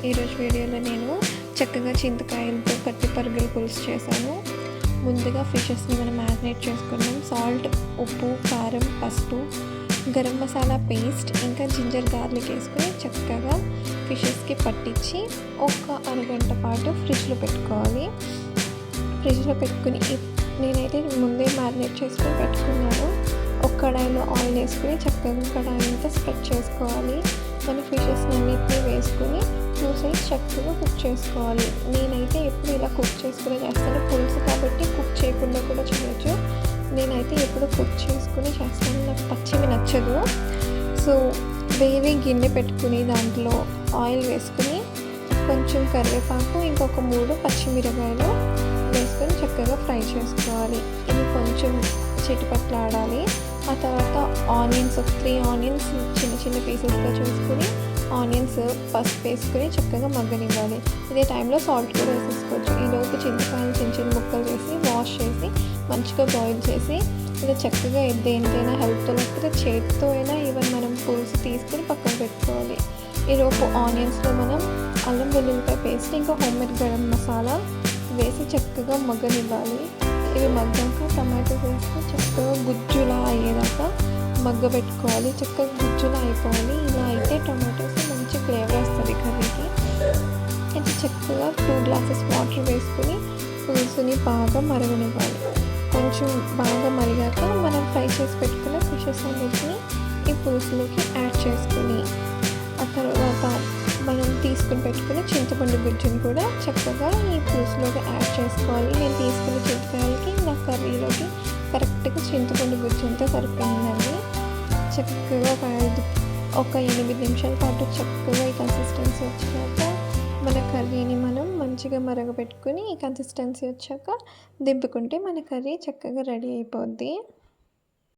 ఈరోజు వీడియోలో నేను చక్కగా చింతకాయలతో కట్టి పరుగుల పులుసు చేశాను. ముందుగా ఫిషెస్ని మనం మ్యారినేట్ చేసుకున్నాం. సాల్ట్, ఉప్పు, కారం, పసుపు, గరం మసాలా పేస్ట్, ఇంకా జింజర్ గార్లిక్ వేసుకొని చక్కగా ఫిషెస్కి పట్టించి ఒక అరగంట పాటు ఫ్రిడ్జ్లో పెట్టుకోవాలి. ఫ్రిడ్జ్లో పెట్టుకుని నేనైతే ముందే మ్యారినేట్ చేసుకొని పెట్టుకున్నాను. ఒక కడాయిలో ఆయిల్ వేసుకుని చక్కగా కడాయి అంతా స్ప్రెడ్ చేసుకోవాలి. మన ఫిషెస్ అన్నిటిని వేసుకుని 2 sides చక్కగా కుక్ చేసుకోవాలి. నేనైతే ఎప్పుడు ఇలా కుక్ చేసుకుని చేస్తాను. పులుసు కాబట్టి కుక్ చేయకుండా కూడా చేయొచ్చు. నేనైతే ఎప్పుడు కుక్ చేసుకుని చేస్తాను. నాకు పచ్చివి నచ్చదు. సో వేరే గిన్నె పెట్టుకుని దాంట్లో ఆయిల్ వేసుకుని కొంచెం కరివేపాకు, ఇంకొక 3 పచ్చిమిరకాయలు వేసుకొని చక్కగా ఫ్రై చేసుకోవాలి. ఇది కొంచెం చిటపట్లాడాలి. ఆ తర్వాత ఆనియన్స్, 3 ఆనియన్స్ చిన్న చిన్న పీసెస్గా చేసుకుని ఆనియన్స్ పసుపు వేసుకుని చక్కగా మగ్గనివ్వాలి. ఇదే టైంలో సాల్ట్ కూడా వేసేసుకోవచ్చు. ఈలోపు చింతకాయలు చిన్న చిన్న ముక్కలు చేసి వాష్ చేసి మంచిగా బాయిల్ చేసి ఇలా చక్కగా దేనికైనా హెల్ప్తో లేకపోతే చేతితో అయినా ఈవెన్ మనం పులుసు తీసుకుని పక్కన పెట్టుకోవాలి. ఈలోపు ఆనియన్స్లో మనం అల్లం వెల్లుల్లిపాయ పేస్ట్, ఇంకా హోమ్మేడ్ గరం మసాలా వేసి చక్కగా మగ్గనివ్వాలి. ఇవి మగ్గాక టమాటో వేసి చక్కగా గుజ్జులా అయ్యేదాకా మగ్గబెట్టుకోవాలి. చక్కగా గుజ్జులా అయిపోవాలి. ఇలా అయితే టమాటోస్ మంచి ఫ్లేవర్ వస్తుంది కర్రీకి. ఇది చక్కగా 2 glasses వాటర్ వేసుకుని పులుసుని బాగా మరగనివ్వాలి. కొంచెం బాగా మరిగాక మనం ఫ్రై చేసి పెట్టుకున్న ఫిషెస్ అన్నిటిని ఈ పులుసులోకి యాడ్ చేసుకుని ఆ తర్వాత మనం తీసుకుని పెట్టుకుని చింతపండు గుజ్జుని కూడా చక్కగా ఈ పులుసులోకి యాడ్ చేసుకోవాలి. నేను తీసుకున్న చింతకాయలకి నా కర్రీలోకి కరెక్ట్గా చింతపండు గుజ్జు అంతా సరిపోయిందండి. చక్కగా ఒక 8 నిమిషాల పాటు చక్కగా ఈ కన్సిస్టెన్సీ వచ్చాక మన కర్రీని మనం మంచిగా మరగపెట్టుకుని ఈ కన్సిస్టెన్సీ వచ్చాక దింపుకుంటే మన కర్రీ చక్కగా రెడీ అయిపోద్ది.